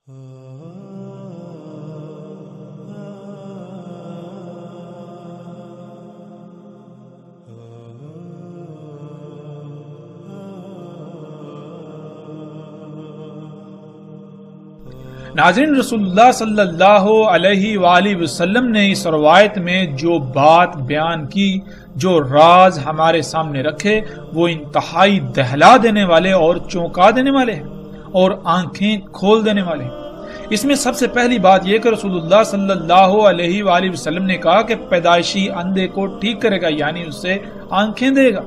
ناظرین، رسول اللہ صلی اللہ علیہ وآلہ وسلم نے اس روایت میں جو بات بیان کی، جو راز ہمارے سامنے رکھے، وہ انتہائی دہلا دینے والے اور چونکا دینے والے ہیں اور آنکھیں کھول دینے والے ہیں۔ اس میں سب سے پہلی بات یہ کہ رسول اللہ صلی اللہ علیہ وآلہ وسلم نے کہا کہ پیدائشی اندھے کو ٹھیک کرے گا، یعنی اسے آنکھیں دے گا،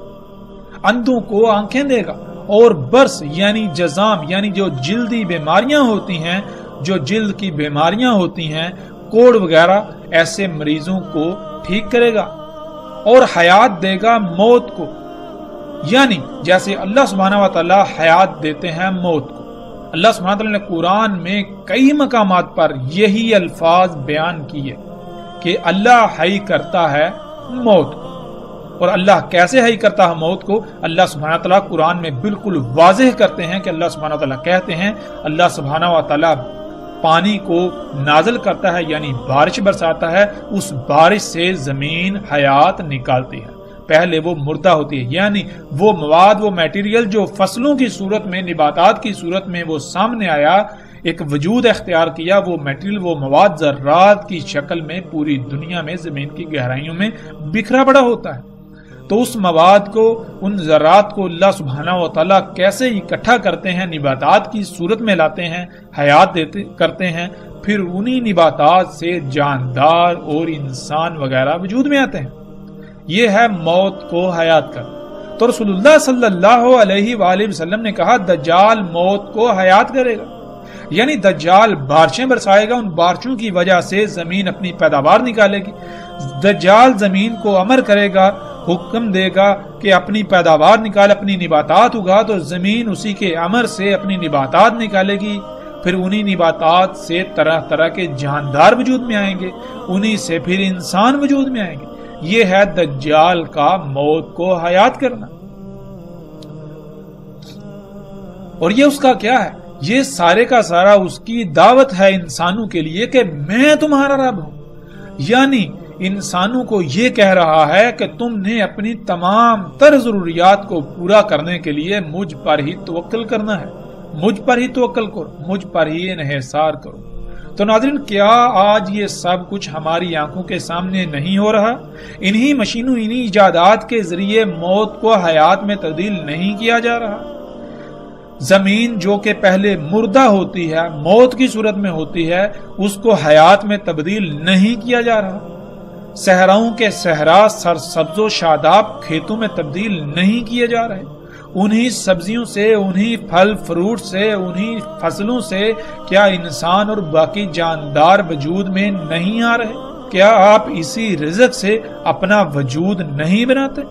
اندھوں کو آنکھیں دے گا، اور برس یعنی جزام یعنی جو جلدی بیماریاں ہوتی ہیں، جو جلد کی بیماریاں ہوتی ہیں، کوڑ وغیرہ، ایسے مریضوں کو ٹھیک کرے گا، اور حیات دے گا موت کو، یعنی جیسے اللہ سبحانہ و تعالی حیات دیتے ہیں موت کو۔ اللہ سبحانہ و تعالی نے قرآن میں کئی مقامات پر یہی الفاظ بیان کیے کہ اللہ حی کرتا ہے موت کو۔ اور اللہ کیسے حی کرتا ہے موت کو؟ اللہ سبحانہ وتعالیٰ قرآن میں بالکل واضح کرتے ہیں کہ اللہ سبحانہ وتعالیٰ کہتے ہیں، اللہ سبحانہ وتعالیٰ پانی کو نازل کرتا ہے، یعنی بارش برساتا ہے، اس بارش سے زمین حیات نکالتی ہے۔ پہلے وہ مردہ ہوتی ہے، یعنی وہ مواد، وہ میٹیریل جو فصلوں کی صورت میں، نباتات کی صورت میں وہ سامنے آیا، ایک وجود اختیار کیا، وہ میٹیریل، وہ مواد ذرات کی شکل میں پوری دنیا میں زمین کی گہرائیوں میں بکھرا پڑا ہوتا ہے۔ تو اس مواد کو، ان ذرات کو اللہ سبحانہ و تعالیٰ کیسے اکٹھا کرتے ہیں، نباتات کی صورت میں لاتے ہیں، حیات کرتے ہیں، پھر انہی نباتات سے جاندار اور انسان وغیرہ وجود میں آتے ہیں۔ یہ ہے موت کو حیات کر۔ تو رسول اللہ صلی اللہ علیہ وآلہ وسلم نے کہا دجال موت کو حیات کرے گا، یعنی دجال بارشیں برسائے گا، ان بارشوں کی وجہ سے زمین اپنی پیداوار نکالے گی۔ دجال زمین کو امر کرے گا، حکم دے گا کہ اپنی پیداوار نکال، اپنی نباتات اگا، تو زمین اسی کے امر سے اپنی نباتات نکالے گی، پھر انہی نباتات سے طرح طرح کے جاندار وجود میں آئیں گے، انہی سے پھر انسان وجود میں آئیں گے۔ یہ ہے دجال کا موت کو حیات کرنا۔ اور یہ اس کا کیا ہے؟ یہ سارے کا سارا اس کی دعوت ہے انسانوں کے لیے کہ میں تمہارا رب ہوں، یعنی انسانوں کو یہ کہہ رہا ہے کہ تم نے اپنی تمام تر ضروریات کو پورا کرنے کے لیے مجھ پر ہی توکل کرنا ہے، مجھ پر ہی توکل کرو، مجھ پر ہی انحصار کرو۔ تو ناظرین، کیا آج یہ سب کچھ ہماری آنکھوں کے سامنے نہیں ہو رہا؟ انہی مشینوں، انہی ایجادات کے ذریعے موت کو حیات میں تبدیل نہیں کیا جا رہا؟ زمین جو کہ پہلے مردہ ہوتی ہے، موت کی صورت میں ہوتی ہے، اس کو حیات میں تبدیل نہیں کیا جا رہا؟ صحراؤں کے صحرا سرسبز و شاداب کھیتوں میں تبدیل نہیں کیے جا رہے؟ انہی سبزیوں سے، انہی پھل فروٹ سے، انہی فصلوں سے کیا انسان اور باقی جاندار وجود میں نہیں آ رہے؟ کیا آپ اسی رزق سے اپنا وجود نہیں بناتے؟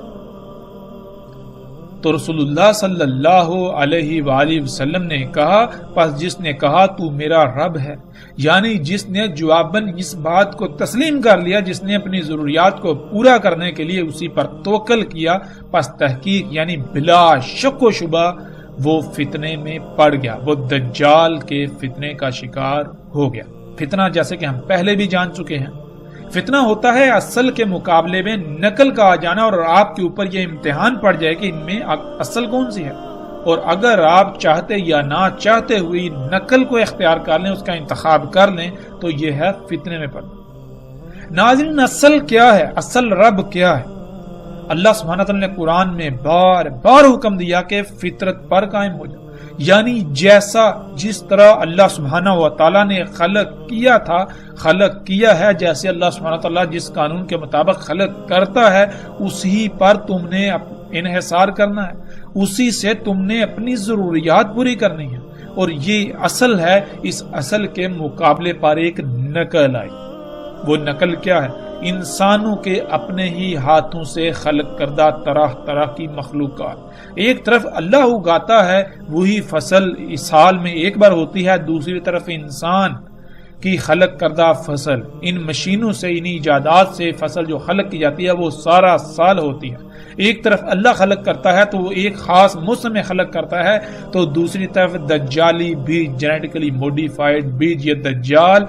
تو رسول اللہ صلی اللہ علیہ وآلہ وسلم نے کہا، پس جس نے کہا تو میرا رب ہے، یعنی جس نے جواباً اس بات کو تسلیم کر لیا، جس نے اپنی ضروریات کو پورا کرنے کے لیے اسی پر توکل کیا، پس تحقیق یعنی بلا شک و شبہ وہ فتنے میں پڑ گیا، وہ دجال کے فتنے کا شکار ہو گیا۔ فتنہ جیسے کہ ہم پہلے بھی جان چکے ہیں، فتنہ ہوتا ہے اصل کے مقابلے میں نقل کا آ جانا، اور آپ کے اوپر یہ امتحان پڑ جائے کہ ان میں اصل کون سی ہے، اور اگر آپ چاہتے یا نہ چاہتے ہوئی نقل کو اختیار کر لیں، اس کا انتخاب کر لیں، تو یہ ہے فتنے میں پڑنا۔ ناظرین، اصل کیا ہے؟ اصل رب کیا ہے؟ اللہ سبحانہ وتعالی نے قرآن میں بار بار حکم دیا کہ فطرت پر قائم ہو جائے، یعنی جیسا جس طرح اللہ سبحانہ و تعالیٰ نے خلق کیا تھا، خلق کیا ہے، جیسے اللہ سبحانہ و تعالیٰ جس قانون کے مطابق خلق کرتا ہے، اسی پر تم نے انحصار کرنا ہے، اسی سے تم نے اپنی ضروریات پوری کرنی ہے۔ اور یہ اصل ہے، اس اصل کے مقابلے پر ایک نقل آئی۔ وہ نقل کیا ہے؟ انسانوں کے اپنے ہی ہاتھوں سے خلق کردہ طرح طرح کی مخلوقات۔ ایک طرف اللہ اگاتا ہے، وہی فصل اس سال میں ایک بار ہوتی ہے، دوسری طرف انسان کی خلق کردہ فصل، ان مشینوں سے، ان ایجادات سے فصل جو خلق کی جاتی ہے وہ سارا سال ہوتی ہے۔ ایک طرف اللہ خلق کرتا ہے تو وہ ایک خاص موسم میں خلق کرتا ہے، تو دوسری طرف دجالی بیج، جینیٹیکلی موڈیفائڈ بیج، یہ دجال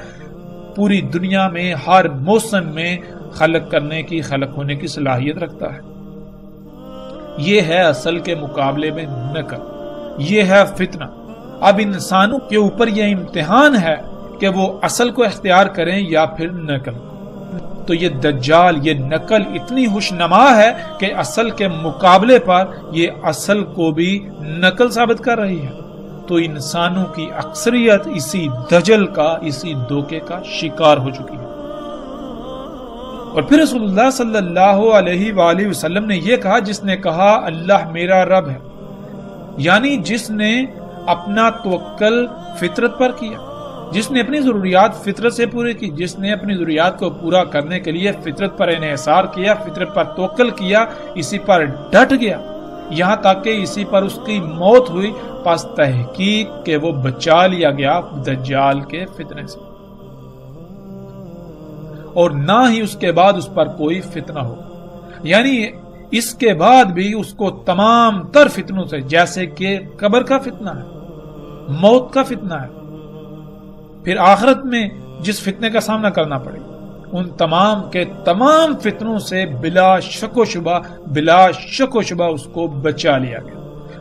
پوری دنیا میں ہر موسم میں خلق کرنے کی، خلق ہونے کی صلاحیت رکھتا ہے۔ یہ ہے اصل کے مقابلے میں نقل، یہ ہے فتنہ۔ اب انسانوں کے اوپر یہ امتحان ہے کہ وہ اصل کو اختیار کریں یا پھر نقل۔ تو یہ دجال، یہ نقل اتنی خوشنما ہے کہ اصل کے مقابلے پر یہ اصل کو بھی نقل ثابت کر رہی ہے۔ تو انسانوں کی اکثریت اسی دجل کا، اسی دھوکے کا شکار ہو چکی ہے۔ اور پھر رسول اللہ صلی اللہ علیہ وآلہ وسلم نے یہ کہا، جس نے کہا اللہ میرا رب ہے، یعنی جس نے اپنا توکل فطرت پر کیا، جس نے اپنی ضروریات فطرت سے پورے کی، جس نے اپنی ضروریات کو پورا کرنے کے لیے فطرت پر انحصار کیا، فطرت پر توکل کیا، اسی پر ڈٹ گیا، یہاں تک کہ اسی پر اس کی موت ہوئی، پس تحقیق کہ وہ بچا لیا گیا دجال کے فتنے سے، اور نہ ہی اس کے بعد اس پر کوئی فتنہ ہو۔ یعنی اس کے بعد بھی اس کو تمام تر فتنوں سے، جیسے کہ قبر کا فتنہ ہے، موت کا فتنہ ہے، پھر آخرت میں جس فتنے کا سامنا کرنا پڑے، ان تمام کے تمام فتنوں سے بلا شک و شبہ اس کو بچا لیا گیا،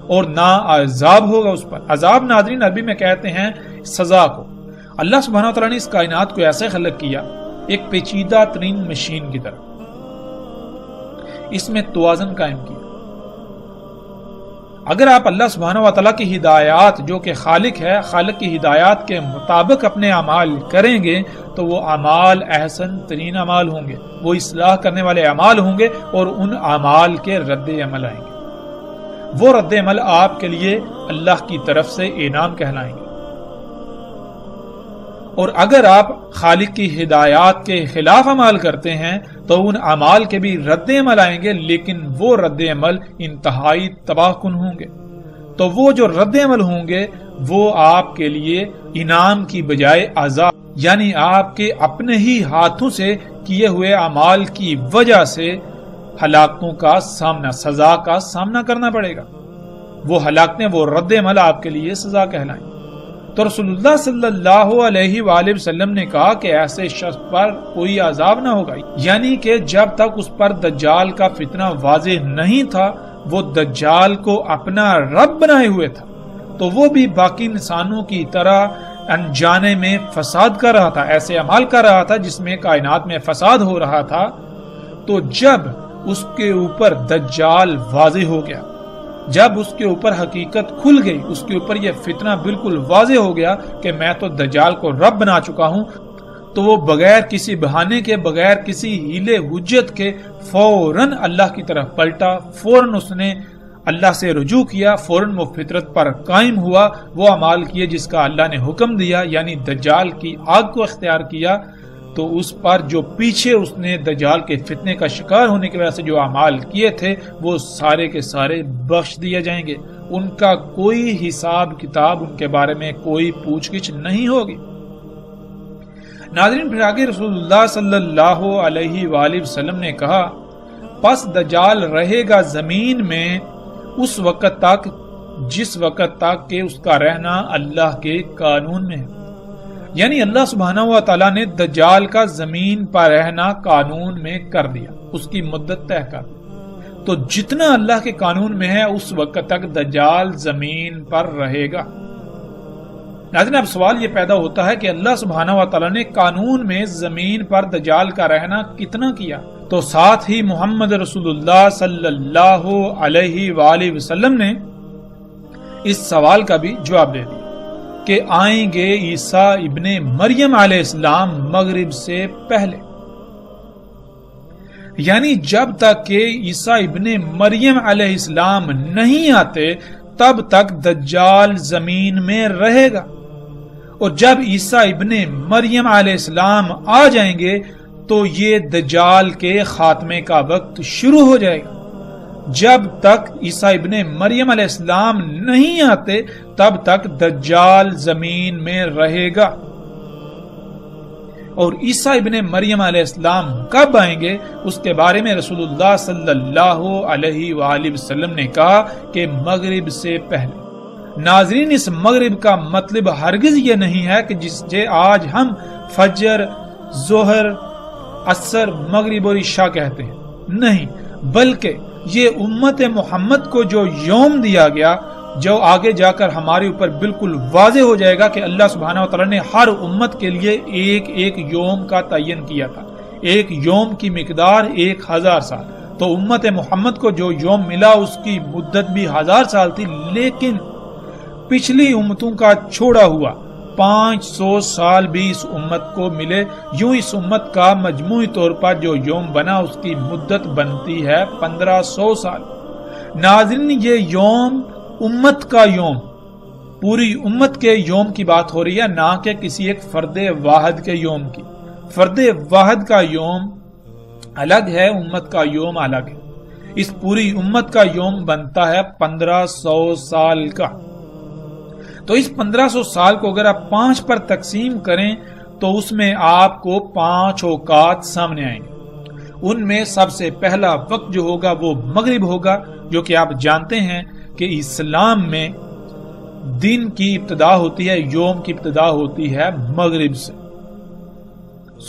اور نہ عذاب ہوگا اس پر۔ عذاب ناظرین عربی میں کہتے ہیں سزا کو۔ اللہ سبحانہ وتعالیٰ نے اس کائنات کو ایسے خلق کیا، ایک پیچیدہ ترین مشین کی طرح، اس میں توازن قائم کیا۔ اگر آپ اللہ سبحانہ وتعالیٰ کی ہدایات، جو کہ خالق ہے، خالق کی ہدایات کے مطابق اپنے اعمال کریں گے تو وہ اعمال احسن ترین اعمال ہوں گے، وہ اصلاح کرنے والے اعمال ہوں گے، اور ان اعمال کے رد عمل آئیں گے۔ وہ رد عمل آپ کے لیے اللہ کی طرف سے انعام کہلائیں گے۔ اور اگر آپ خالق کی ہدایات کے خلاف عمل کرتے ہیں تو ان اعمال کے بھی رد عمل آئیں گے، لیکن وہ رد عمل انتہائی تباہ کن ہوں گے۔ تو وہ جو رد عمل ہوں گے وہ آپ کے لیے انعام کی بجائے عذاب، یعنی آپ کے اپنے ہی ہاتھوں سے کیے ہوئے اعمال کی وجہ سے ہلاکتوں کا سامنا، سزا کا سامنا کرنا پڑے گا۔ وہ ہلاکتیں، وہ رد عمل آپ کے لیے سزا کہلائیں۔ تو رسول اللہ صلی اللہ علیہ وآلہ وسلم نے کہا کہ ایسے شخص پر کوئی عذاب نہ ہوگا، یعنی کہ جب تک اس پر دجال کا فتنہ واضح نہیں تھا، وہ دجال کو اپنا رب بنائے ہوئے تھا، تو وہ بھی باقی انسانوں کی طرح انجانے میں فساد کر رہا تھا، ایسے عمل کر رہا تھا جس میں کائنات میں فساد ہو رہا تھا۔ تو جب اس کے اوپر دجال واضح ہو گیا، جب اس کے اوپر حقیقت کھل گئی، اس کے اوپر یہ فتنہ بالکل واضح ہو گیا کہ میں تو دجال کو رب بنا چکا ہوں، تو وہ بغیر کسی بہانے کے، بغیر کسی ہیلے حجت کے فوراً اللہ کی طرف پلٹا، فوراً اس نے اللہ سے رجوع کیا، فوراً وہ فطرت پر قائم ہوا، وہ اعمال کیے جس کا اللہ نے حکم دیا، یعنی دجال کی آگ کو اختیار کیا۔ تو اس پر جو پیچھے اس نے دجال کے فتنے کا شکار ہونے کی وجہ سے جو اعمال کیے تھے وہ سارے کے سارے بخش دیے جائیں گے، ان کا کوئی حساب کتاب، ان کے بارے میں کوئی پوچھ گچھ نہیں ہوگی۔ ناظرین، پھر آگے رسول اللہ صلی اللہ علیہ وآلہ وسلم نے کہا، پس دجال رہے گا زمین میں اس وقت تک جس وقت تک کہ اس کا رہنا اللہ کے قانون میں ہے، یعنی اللہ سبحانہ و تعالیٰ نے دجال کا زمین پر رہنا قانون میں کر دیا، اس کی مدت طے کر دی۔ تو جتنا اللہ کے قانون میں ہے اس وقت تک دجال زمین پر رہے گا۔ ناظرین، اب سوال یہ پیدا ہوتا ہے کہ اللہ سبحانہ و تعالیٰ نے قانون میں زمین پر دجال کا رہنا کتنا کیا؟ تو ساتھ ہی محمد رسول اللہ صلی اللہ علیہ وآلہ وسلم نے اس سوال کا بھی جواب دے دیا کہ آئیں گے عیسیٰ ابن مریم علیہ السلام مغرب سے پہلے، یعنی جب تک کہ عیسیٰ ابن مریم علیہ السلام نہیں آتے تب تک دجال زمین میں رہے گا، اور جب عیسیٰ ابن مریم علیہ السلام آ جائیں گے تو یہ دجال کے خاتمے کا وقت شروع ہو جائے گا۔ جب تک عیسیٰ ابن مریم علیہ السلام نہیں آتے تب تک دجال زمین میں رہے گا، اور عیسیٰ ابن مریم علیہ السلام کب آئیں گے اس کے بارے میں رسول اللہ صلی اللہ علیہ وآلہ وسلم نے کہا کہ مغرب سے پہلے۔ ناظرین، اس مغرب کا مطلب ہرگز یہ نہیں ہے کہ جسے آج ہم فجر، ظہر، عصر، مغرب اور عشاء کہتے ہیں، نہیں، بلکہ یہ امت محمد کو جو یوم دیا گیا، جو آگے جا کر ہمارے اوپر بالکل واضح ہو جائے گا کہ اللہ سبحانہ و تعالی نے ہر امت کے لیے ایک ایک یوم کا تعین کیا تھا، ایک یوم کی مقدار 1000 سال۔ تو امت محمد کو جو یوم ملا اس کی مدت بھی 1000 سال تھی، لیکن پچھلی امتوں کا چھوڑا ہوا 500 سال بھی اس امت کو ملے۔ یوں اس امت کا مجموعی طور پر جو یوم بنا اس کی مدت بنتی ہے 1500 سال۔ ناظرین، یہ یوم امت کا یوم، پوری امت کے یوم کی بات ہو رہی ہے، نہ کہ کسی ایک فرد واحد کے یوم کی۔ فرد واحد کا یوم الگ ہے، امت کا یوم الگ ہے۔ اس پوری امت کا یوم بنتا ہے 1500 سال کا۔ تو اس 1500 سال کو اگر آپ 5 پر تقسیم کریں تو اس میں آپ کو 5 اوقات سامنے آئیں گے۔ ان میں سب سے پہلا وقت جو ہوگا وہ مغرب ہوگا، جو کہ آپ جانتے ہیں کہ اسلام میں دن کی ابتدا ہوتی ہے، یوم کی ابتدا ہوتی ہے مغرب سے،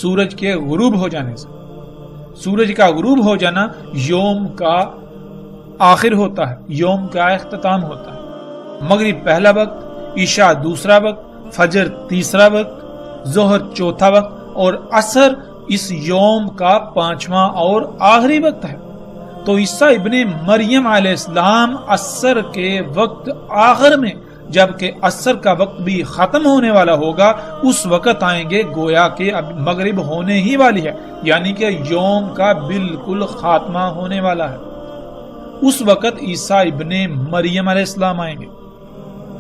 سورج کے غروب ہو جانے سے۔ سورج کا غروب ہو جانا یوم کا آخر ہوتا ہے، یوم کا اختتام ہوتا ہے۔ مغرب پہلا وقت، عشاء دوسرا وقت، فجر تیسرا وقت، ظہر چوتھا وقت اور عصر اس یوم کا 5واں اور آخری وقت ہے۔ تو عیسیٰ ابن مریم علیہ السلام عصر کے وقت آخر میں، جبکہ عصر کا وقت بھی ختم ہونے والا ہوگا، اس وقت آئیں گے گویا کہ اب مغرب ہونے ہی والی ہے، یعنی کہ یوم کا بالکل خاتمہ ہونے والا ہے۔ اس وقت عیسیٰ ابن مریم علیہ السلام آئیں گے۔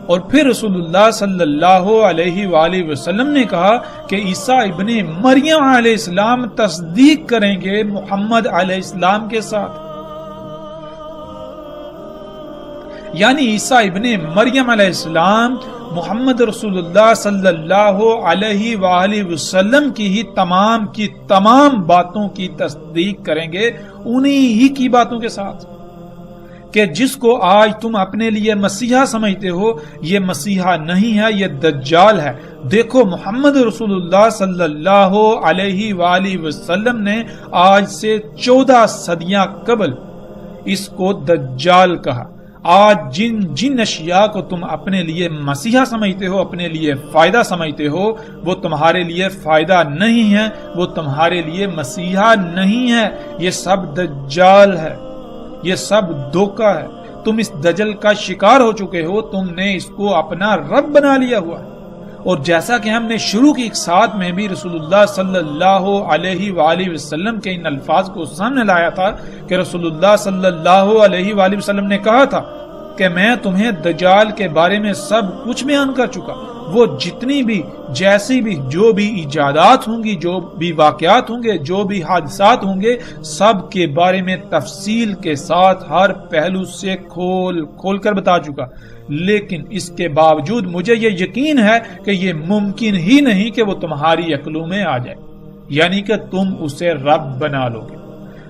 اور پھر رسول اللہ صلی اللہ علیہ وآلہ وسلم نے کہا کہ عیسیٰ ابن مریم علیہ السلام تصدیق کریں گے محمد علیہ السلام کے ساتھ، یعنی عیسیٰ ابن مریم علیہ السلام محمد رسول اللہ صلی اللہ علیہ وآلہ وسلم کی ہی تمام باتوں کی تصدیق کریں گے، انہی ہی کی باتوں کے ساتھ، کہ جس کو آج تم اپنے لیے مسیحا سمجھتے ہو، یہ مسیحا نہیں ہے، یہ دجال ہے۔ دیکھو محمد رسول اللہ صلی اللہ علیہ وآلہ وسلم نے آج سے 14 صدیاں قبل اس کو دجال کہا۔ آج جن اشیاء کو تم اپنے لیے مسیحا سمجھتے ہو، اپنے لیے فائدہ سمجھتے ہو، وہ تمہارے لیے فائدہ نہیں ہے، وہ تمہارے لیے مسیحا نہیں ہے، یہ سب دجال ہے، یہ سب دھوکہ ہے۔ تم اس دجل کا شکار ہو چکے ہو، تم نے اس کو اپنا رب بنا لیا ہوا ہے۔ اور جیسا کہ ہم نے شروع کی اقصاد میں بھی رسول اللہ صلی اللہ علیہ وآلہ وسلم کے ان الفاظ کو سامنے لایا تھا کہ رسول اللہ صلی اللہ علیہ وآلہ وسلم نے کہا تھا کہ میں تمہیں دجال کے بارے میں سب کچھ بیان کر چکا، وہ جتنی بھی جیسی بھی جو بھی ایجادات ہوں گی، جو بھی واقعات ہوں گے، جو بھی حادثات ہوں گے، سب کے بارے میں تفصیل کے ساتھ ہر پہلو سے کھول کر بتا چکا۔ لیکن اس کے باوجود مجھے یہ یقین ہے کہ یہ ممکن ہی نہیں کہ وہ تمہاری عقلوں میں آ جائے، یعنی کہ تم اسے رب بنا لو گے۔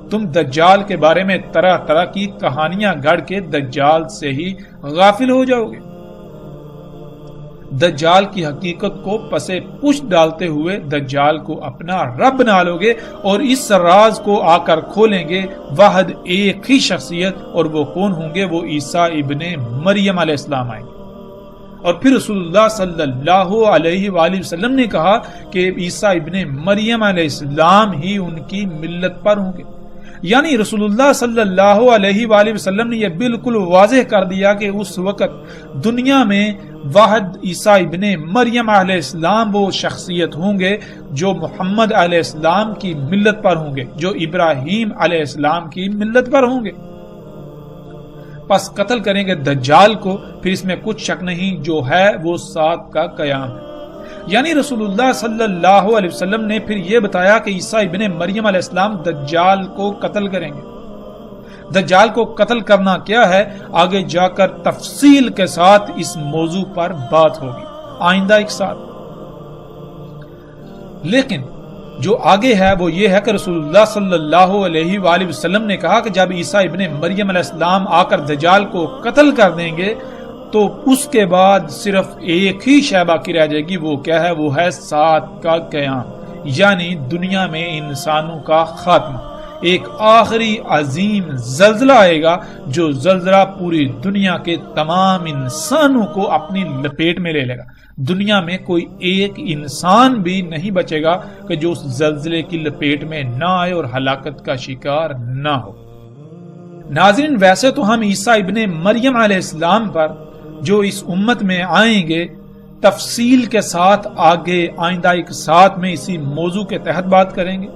تم دجال کے بارے میں طرح طرح کی کہانیاں گھڑ کے دجال سے ہی غافل ہو جاؤ گے۔ دجال کی حقیقت کو پسے پش ڈالتے ہوئے دجال کو اپنا رب بنا لو گے اور اس راز کو آ کر کھولیں گے واحد ایک ہی شخصیت، اور وہ کون ہوں گے؟ وہ عیسیٰ ابن مریم علیہ السلام آئیں گے۔ اور پھر رسول اللہ صلی اللہ علیہ وآلہ وسلم نے کہا کہ عیسیٰ ابن مریم علیہ السلام ہی ان کی ملت پر ہوں گے، یعنی رسول اللہ صلی اللہ علیہ وآلہ وسلم نے یہ بالکل واضح کر دیا کہ اس وقت دنیا میں واحد عیسیٰ ابن مریم علیہ السلام وہ شخصیت ہوں گے جو محمد علیہ السلام کی ملت پر ہوں گے، جو ابراہیم علیہ السلام کی ملت پر ہوں گے۔ پس قتل کریں گے دجال کو، پھر اس میں کچھ شک نہیں، جو ہے وہ ساتھ کا قیام ہے۔ یعنی رسول اللہ صلی اللہ علیہ وسلم نے پھر یہ بتایا کہ عیسیٰ ابن مریم علیہ السلام دجال کو قتل کریں گے۔ دجال کو قتل کرنا کیا ہے، آگے جا کر تفصیل کے ساتھ اس موضوع پر بات ہوگی آئندہ ایک ساتھ۔ لیکن جو آگے ہے وہ یہ ہے کہ رسول اللہ صلی اللہ علیہ وآلہ وسلم نے کہا کہ جب عیسیٰ ابن مریم علیہ السلام آ کر دجال کو قتل کر دیں گے تو اس کے بعد صرف ایک ہی شے باقی رہ جائے گی. وہ کیا ہے؟ وہ ہے سات کا قیام، یعنی دنیا میں انسانوں کا خاتمہ. ایک آخری عظیم زلزلہ آئے گا جو زلزلہ پوری دنیا کے تمام انسانوں کو اپنی لپیٹ میں لے لے گا. دنیا میں کوئی ایک انسان بھی نہیں بچے گا کہ جو اس زلزلے کی لپیٹ میں نہ آئے اور ہلاکت کا شکار نہ ہو. ناظرین، ویسے تو ہم عیسیٰ ابن مریم علیہ السلام پر جو اس امت میں آئیں گے تفصیل کے ساتھ آگے آئندہ ایک ساتھ میں اسی موضوع کے تحت بات کریں گے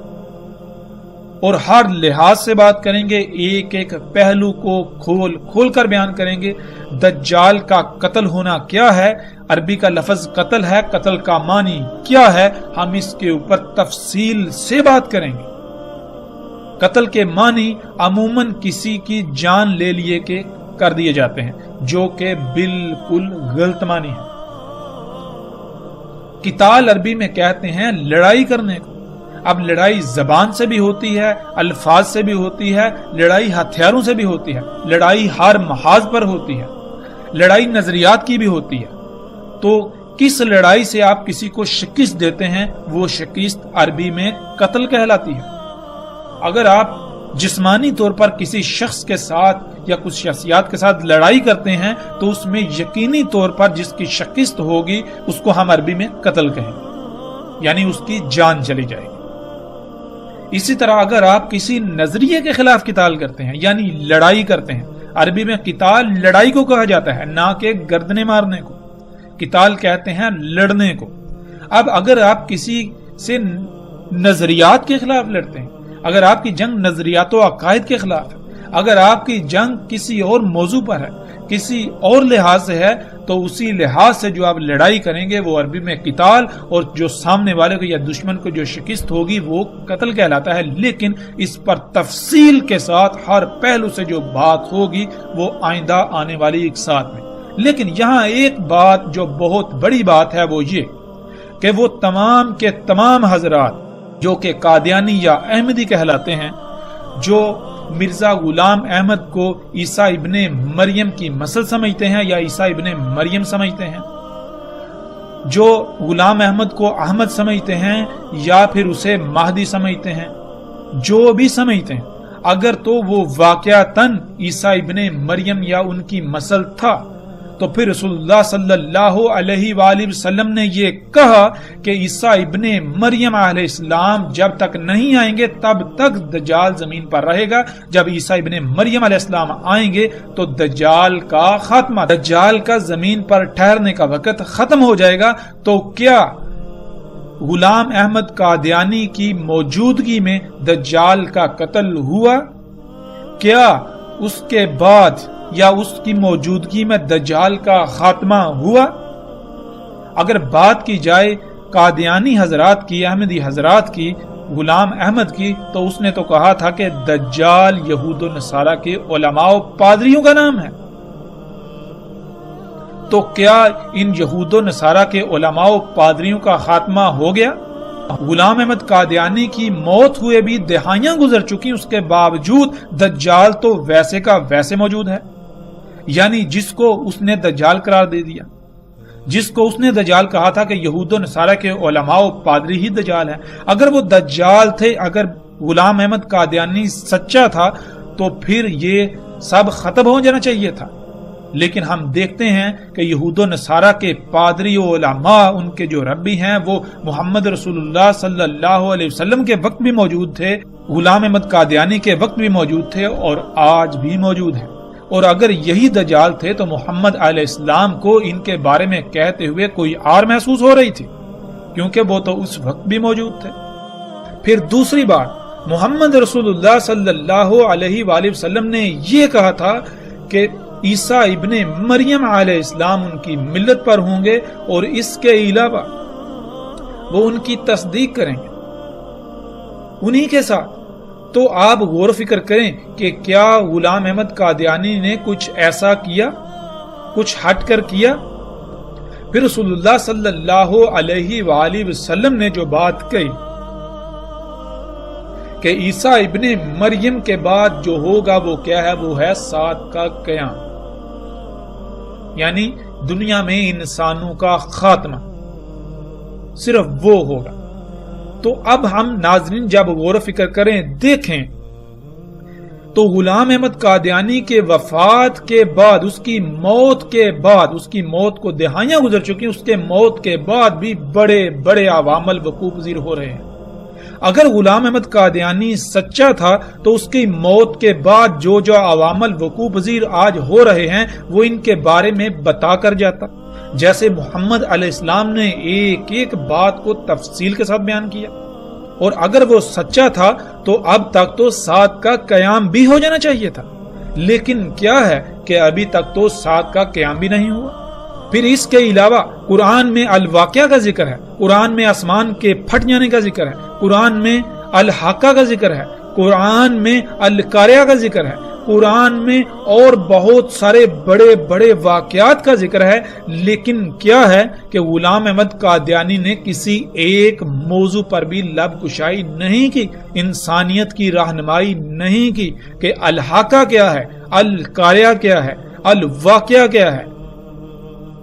اور ہر لحاظ سے بات کریں گے، ایک ایک پہلو کو کھول کر بیان کریں گے. دجال کا قتل ہونا کیا ہے، عربی کا لفظ قتل ہے، قتل کا معنی کیا ہے، ہم اس کے اوپر تفصیل سے بات کریں گے. قتل کے معنی عموماً کسی کی جان لے لیے کے کر دیے جاتے ہیں، جو کہ بالکل غلط معنی ہے. قتال عربی میں کہتے ہیں لڑائی کرنے کو. اب لڑائی زبان سے بھی ہوتی ہے، الفاظ سے بھی ہوتی ہے، لڑائی ہتھیاروں سے بھی ہوتی ہے، لڑائی ہر محاذ پر ہوتی ہے، لڑائی نظریات کی بھی ہوتی ہے. تو کس لڑائی سے آپ کسی کو شکست دیتے ہیں وہ شکست عربی میں قتل کہلاتی ہے. اگر آپ جسمانی طور پر کسی شخص کے ساتھ یا کچھ شخصیات کے ساتھ لڑائی کرتے ہیں تو اس میں یقینی طور پر جس کی شکست ہوگی اس کو ہم عربی میں قتل کہیں گے، یعنی اس کی جان چلی جائے گی. اسی طرح اگر آپ کسی نظریے کے خلاف قتال کرتے ہیں یعنی لڑائی کرتے ہیں، عربی میں قتال لڑائی کو کہا جاتا ہے، نہ کہ گردنے مارنے کو. قتال کہتے ہیں لڑنے کو. اب اگر آپ کسی سے نظریات کے خلاف لڑتے ہیں، اگر آپ کی جنگ نظریات و عقائد کے خلاف ہے، اگر آپ کی جنگ کسی اور موضوع پر ہے، کسی اور لحاظ سے ہے، تو اسی لحاظ سے جو آپ لڑائی کریں گے وہ عربی میں قتال، اور جو سامنے والے کو یا دشمن کو جو شکست ہوگی وہ قتل کہلاتا ہے. لیکن اس پر تفصیل کے ساتھ ہر پہلو سے جو بات ہوگی وہ آئندہ آنے والی ایک ساتھ میں. لیکن یہاں ایک بات جو بہت بڑی بات ہے وہ یہ کہ وہ تمام کے تمام حضرات جو کہ قادیانی یا احمدی کہلاتے ہیں، جو مرزا غلام احمد کو عیسیٰ ابن مریم کی نسل سمجھتے ہیں یا عیسیٰ ابن مریم سمجھتے ہیں، جو غلام احمد کو احمد سمجھتے ہیں یا پھر اسے مہدی سمجھتے ہیں، جو بھی سمجھتے ہیں، اگر تو وہ واقعتاً عیسیٰ ابن مریم یا ان کی نسل تھا تو پھر رسول اللہ صلی اللہ علیہ وآلہ وسلم نے یہ کہا کہ عیسیٰ ابن مریم علیہ السلام جب تک نہیں آئیں گے تب تک دجال زمین پر رہے گا. جب عیسیٰ ابن مریم علیہ السلام آئیں گے تو دجال کا خاتمہ، دجال کا زمین پر ٹھہرنے کا وقت ختم ہو جائے گا. تو کیا غلام احمد قادیانی کی موجودگی میں دجال کا قتل ہوا؟ کیا اس کے بعد یا اس کی موجودگی میں دجال کا خاتمہ ہوا؟ اگر بات کی جائے قادیانی حضرات کی، احمدی حضرات کی، غلام احمد کی، تو اس نے تو کہا تھا کہ دجال یہود و نصارہ کے علماء و پادریوں کا نام ہے. تو کیا ان یہود و نصارہ کے علماء و پادریوں کا خاتمہ ہو گیا؟ غلام احمد قادیانی کی موت ہوئے بھی دہائیاں گزر چکی، اس کے باوجود دجال تو ویسے کا ویسے موجود ہے. یعنی جس کو اس نے دجال قرار دے دیا، جس کو اس نے دجال کہا تھا کہ یہود و نصارہ کے علماء و پادری ہی دجال ہیں، اگر وہ دجال تھے، اگر غلام احمد قادیانی سچا تھا تو پھر یہ سب ختم ہو جانا چاہیے تھا. لیکن ہم دیکھتے ہیں کہ یہود و نصارہ کے پادری و علماء، ان کے جو ربی ہیں، وہ محمد رسول اللہ صلی اللہ علیہ وسلم کے وقت بھی موجود تھے، غلام احمد قادیانی کے وقت بھی موجود تھے اور آج بھی موجود ہیں. اور اگر یہی دجال تھے تو محمد علیہ السلام کو ان کے بارے میں کہتے ہوئے کوئی آر محسوس ہو رہی تھی، کیونکہ وہ تو اس وقت بھی موجود تھے. پھر دوسری بات، محمد رسول اللہ صلی اللہ علیہ وآلہ وسلم نے یہ کہا تھا کہ عیسیٰ ابن مریم علیہ السلام ان کی ملت پر ہوں گے اور اس کے علاوہ وہ ان کی تصدیق کریں گے انہی کے ساتھ. تو آپ غور و فکر کریں کہ کیا غلام احمد قادیانی نے کچھ ایسا کیا، کچھ ہٹ کر کیا؟ پھر رسول اللہ صلی اللہ علیہ وآلہ وسلم نے جو بات کہی کہ عیسیٰ ابن مریم کے بعد جو ہوگا وہ کیا ہے؟ وہ ہے سات کا قیام، یعنی دنیا میں انسانوں کا خاتمہ، صرف وہ ہوگا۔ تو اب ہم ناظرین جب غور و فکر کریں، دیکھیں تو غلام احمد قادیانی کے وفات کے بعد، اس کی موت کے بعد، اس کی موت کو دہائیاں گزر چکی، اس کے موت کے بعد بھی بڑے بڑے عوامل وقوع پذیر ہو رہے ہیں۔ اگر غلام احمد قادیانی سچا تھا تو اس کی موت کے بعد جو جو عوامل وقوع پذیر آج ہو رہے ہیں وہ ان کے بارے میں بتا کر جاتا، جیسے محمد علیہ السلام نے ایک ایک بات کو تفصیل کے ساتھ بیان کیا۔ اور اگر وہ سچا تھا تو اب تک تو سات کا قیام بھی ہو جانا چاہیے تھا، لیکن کیا ہے کہ ابھی تک تو سات کا قیام بھی نہیں ہوا۔ پھر اس کے علاوہ قرآن میں الواقعہ کا ذکر ہے، قرآن میں آسمان کے پھٹ جانے کا ذکر ہے، قرآن میں الحاقہ کا ذکر ہے، قرآن میں القاریہ کا ذکر ہے، قرآن میں اور بہت سارے بڑے بڑے واقعات کا ذکر ہے، لیکن کیا ہے کہ غلام احمد قادیانی نے کسی ایک موضوع پر بھی لب کشائی نہیں کی، انسانیت کی رہنمائی نہیں کی کہ الحاقہ کیا ہے، القاریہ کیا ہے، الواقعہ کیا ہے۔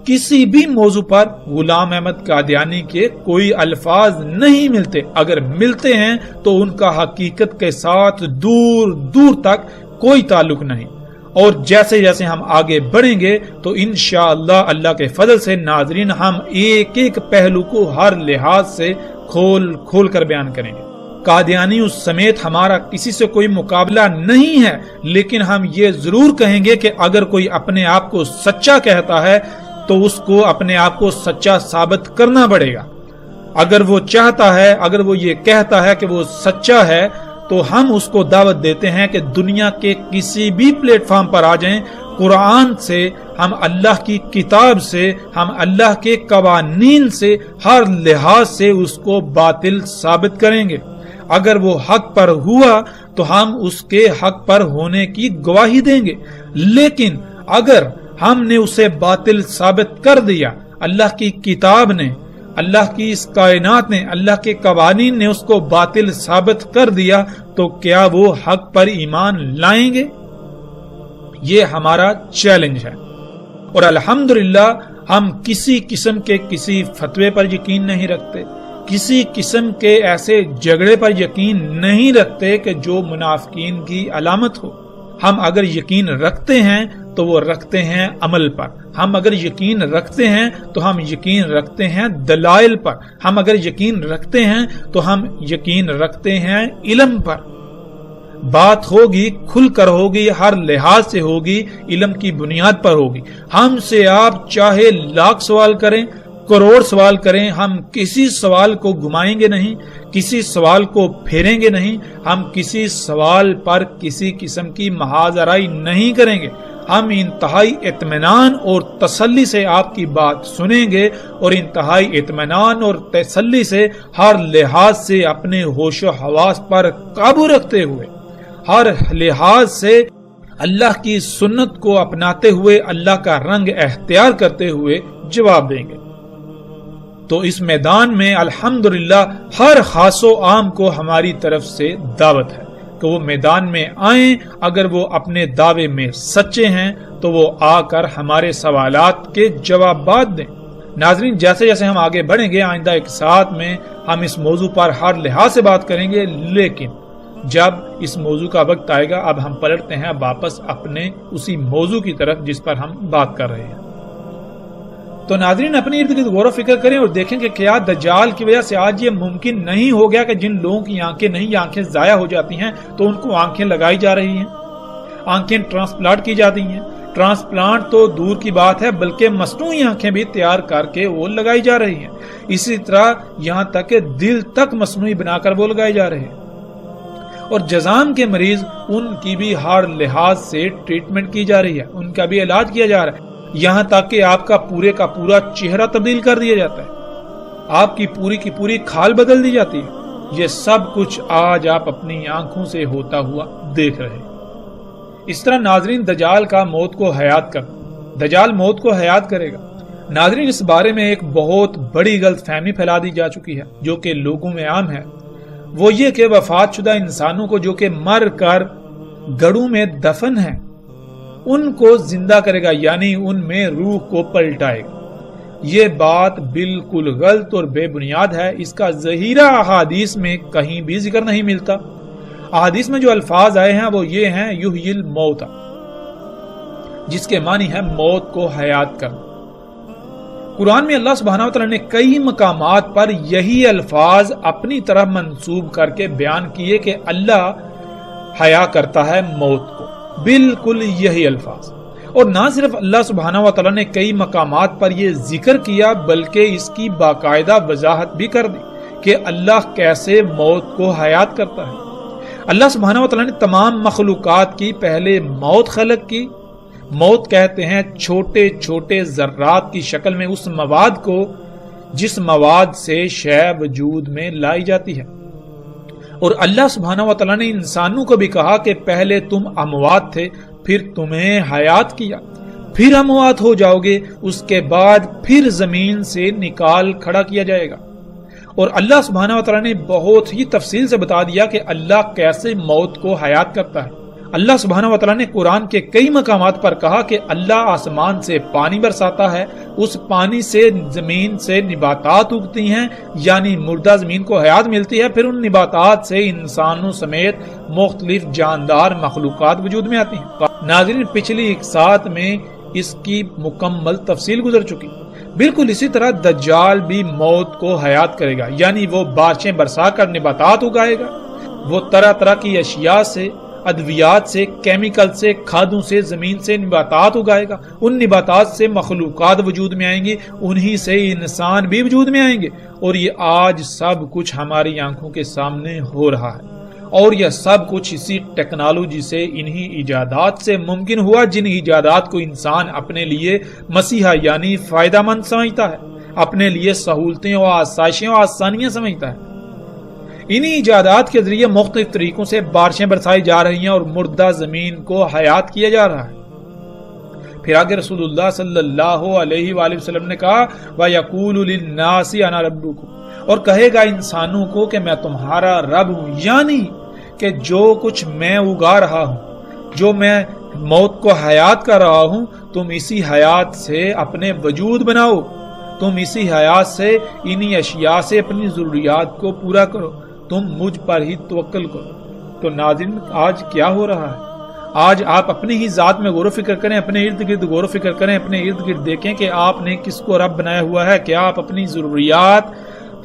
کسی بھی موضوع پر غلام احمد قادیانی کے کوئی الفاظ نہیں ملتے، اگر ملتے ہیں تو ان کا حقیقت کے ساتھ دور دور تک کوئی تعلق نہیں۔ اور جیسے جیسے ہم آگے بڑھیں گے تو انشاءاللہ اللہ کے فضل سے ناظرین ہم ایک ایک پہلو کو ہر لحاظ سے کھول کھول کر بیان کریں گے۔ قادیانی اس سمیت ہمارا کسی سے کوئی مقابلہ نہیں ہے، لیکن ہم یہ ضرور کہیں گے کہ اگر کوئی اپنے آپ کو سچا کہتا ہے تو اس کو اپنے آپ کو سچا ثابت کرنا پڑے گا۔ اگر وہ چاہتا ہے، اگر وہ یہ کہتا ہے کہ وہ سچا ہے، تو ہم اس کو دعوت دیتے ہیں کہ دنیا کے کسی بھی پلیٹ فارم پر آ جائیں، قرآن سے، ہم اللہ کی کتاب سے، ہم اللہ کے قوانین سے، ہر لحاظ سے اس کو باطل ثابت کریں گے۔ اگر وہ حق پر ہوا تو ہم اس کے حق پر ہونے کی گواہی دیں گے، لیکن اگر ہم نے اسے باطل ثابت کر دیا، اللہ کی کتاب نے، اللہ کی اس کائنات نے، اللہ کے قوانین نے اس کو باطل ثابت کر دیا، تو کیا وہ حق پر ایمان لائیں گے؟ یہ ہمارا چیلنج ہے۔ اور الحمدللہ ہم کسی قسم کے کسی فتوے پر یقین نہیں رکھتے، کسی قسم کے ایسے جھگڑے پر یقین نہیں رکھتے کہ جو منافقین کی علامت ہو۔ ہم اگر یقین رکھتے ہیں تو وہ رکھتے ہیں عمل پر، ہم اگر یقین رکھتے ہیں تو ہم یقین رکھتے ہیں دلائل پر، ہم اگر یقین رکھتے ہیں تو ہم یقین رکھتے ہیں علم پر۔ بات ہوگی کھل کر ہوگی، ہر لحاظ سے ہوگی، علم کی بنیاد پر ہوگی۔ ہم سے آپ چاہے لاکھ سوال کریں، کروڑ سوال کریں، ہم کسی سوال کو گھمائیں گے نہیں، کسی سوال کو پھیریں گے نہیں، ہم کسی سوال پر کسی قسم کی محاذ آرائی نہیں کریں گے۔ ہم انتہائی اطمینان اور تسلی سے آپ کی بات سنیں گے، اور انتہائی اطمینان اور تسلی سے ہر لحاظ سے اپنے ہوش و حواس پر قابو رکھتے ہوئے، ہر لحاظ سے اللہ کی سنت کو اپناتے ہوئے، اللہ کا رنگ اختیار کرتے ہوئے جواب دیں گے۔ تو اس میدان میں الحمدللہ ہر خاص و عام کو ہماری طرف سے دعوت ہے کہ وہ میدان میں آئیں۔ اگر وہ اپنے دعوے میں سچے ہیں تو وہ آ کر ہمارے سوالات کے جوابات دیں۔ ناظرین جیسے جیسے ہم آگے بڑھیں گے، آئندہ ایک ساتھ میں ہم اس موضوع پر ہر لحاظ سے بات کریں گے، لیکن جب اس موضوع کا وقت آئے گا اب ہم پلٹتے ہیں واپس اپنے اسی موضوع کی طرف جس پر ہم بات کر رہے ہیں۔ تو ناظرین اپنی ارد گرد غور و فکر کریں اور دیکھیں کہ کیا دجال کی وجہ سے آج یہ ممکن نہیں ہو گیا کہ جن لوگوں کی آنکھیں نہیں، یہ آنکھیں ضائع ہو جاتی ہیں تو ان کو آنکھیں لگائی جا رہی ہیں، آنکھیں ٹرانسپلانٹ کی جاتی ہیں۔ ٹرانسپلانٹ تو دور کی بات ہے، بلکہ مصنوعی آنکھیں بھی تیار کر کے وہ لگائی جا رہی ہیں۔ اسی طرح یہاں تک کہ دل تک مصنوعی بنا کر وہ لگائے جا رہے ہیں۔ اور جذام کے مریض، ان کی بھی ہر لحاظ سے ٹریٹمنٹ کی جا رہی ہے، ان کا بھی علاج کیا جا رہا ہے، یہاں تک کہ آپ کا پورا چہرہ تبدیل کر دیا جاتا ہے، آپ کی پوری کھال بدل دی جاتی ہے۔ یہ سب کچھ آج آپ اپنی آنکھوں سے ہوتا ہوا دیکھ رہے ہیں۔ اس طرح ناظرین دجال کا موت کو حیات کر، دجال موت کو حیات کرے گا۔ ناظرین اس بارے میں ایک بہت بڑی غلط فہمی پھیلا دی جا چکی ہے جو کہ لوگوں میں عام ہے۔ وہ یہ کہ وفات شدہ انسانوں کو جو کہ مر کر گڑھوں میں دفن ہیں ان کو زندہ کرے گا، یعنی ان میں روح کو پلٹائے گا۔ یہ بات بالکل غلط اور بے بنیاد ہے، اس کا ظہیرہ احادیث میں کہیں بھی ذکر نہیں ملتا۔ احادیث میں جو الفاظ آئے ہیں وہ یہ ہیں یحیی الموت، جس کے معنی ہے موت کو حیات کرنا۔ قرآن میں اللہ سبحانہ وتعالی نے کئی مقامات پر یہی الفاظ اپنی طرف منسوب کر کے بیان کیے کہ اللہ حیا کرتا ہے موت کو، بالکل یہی الفاظ۔ اور نہ صرف اللہ سبحانہ وتعالی نے کئی مقامات پر یہ ذکر کیا بلکہ اس کی باقاعدہ وضاحت بھی کر دی کہ اللہ کیسے موت کو حیات کرتا ہے۔ اللہ سبحانہ وتعالی نے تمام مخلوقات کی پہلے موت خلق کی۔ موت کہتے ہیں چھوٹے چھوٹے ذرات کی شکل میں اس مواد کو جس مواد سے شے وجود میں لائی جاتی ہے۔ اور اللہ سبحانہ وتعالی نے انسانوں کو بھی کہا کہ پہلے تم اموات تھے، پھر تمہیں حیات کیا، پھر اموات ہو جاؤ گے، اس کے بعد پھر زمین سے نکال کھڑا کیا جائے گا۔ اور اللہ سبحانہ وتعالی نے بہت ہی تفصیل سے بتا دیا کہ اللہ کیسے موت کو حیات کرتا ہے۔ اللہ سبحانہ وتعالی نے قرآن کے کئی مقامات پر کہا کہ اللہ آسمان سے پانی برساتا ہے، اس پانی سے زمین سے نباتات اگتی ہیں، یعنی مردہ زمین کو حیات ملتی ہے، پھر ان نباتات سے انسانوں سمیت مختلف جاندار مخلوقات وجود میں آتی ہیں۔ ناظرین، پچھلی ایک ساتھ میں اس کی مکمل تفصیل گزر چکی۔ بالکل اسی طرح دجال بھی موت کو حیات کرے گا، یعنی وہ بارشیں برسا کر نباتات اگائے گا، وہ طرح طرح کی اشیاء سے، ادویات سے، کیمیکل سے، کھادوں سے، زمین سے نباتات اگائے گا۔ ان نباتات سے مخلوقات وجود میں آئیں گی، انہی سے انسان بھی وجود میں آئیں گے، اور یہ آج سب کچھ ہماری آنکھوں کے سامنے ہو رہا ہے۔ اور یہ سب کچھ اسی ٹیکنالوجی سے، انہی ایجادات سے ممکن ہوا جن ایجادات کو انسان اپنے لیے مسیحا یعنی فائدہ مند سمجھتا ہے، اپنے لیے سہولتیں اور آسائشیں اور آسانیاں سمجھتا ہے۔ انہی ایجادات کے ذریعے مختلف طریقوں سے بارشیں برسائی جا رہی ہیں اور مردہ زمین کو حیات کیا جا رہا ہے۔ پھر آگے رسول اللہ صلی اللہ علیہ وآلہ وسلم نے کہا وَيَقُولُ لِلنَّاسِ أَنَا رَبُّكُمْ، اور کہے گا انسانوں کو کہ میں تمہارا رب ہوں، یعنی کہ جو کچھ میں اگا رہا ہوں، جو میں موت کو حیات کر رہا ہوں، تم اسی حیات سے اپنے وجود بناؤ، تم اسی حیات سے، انہی اشیاء سے اپنی ضروریات کو پورا کرو، تم مجھ پر ہی توکل کرو۔ تو ناظرین، آج کیا ہو رہا ہے؟ آج آپ اپنی ہی ذات میں غور و فکر کریں، اپنے ارد گرد غور و فکر کریں، اپنے ارد گرد دیکھیں کہ آپ نے کس کو رب بنایا ہوا ہے۔ کیا آپ اپنی ضروریات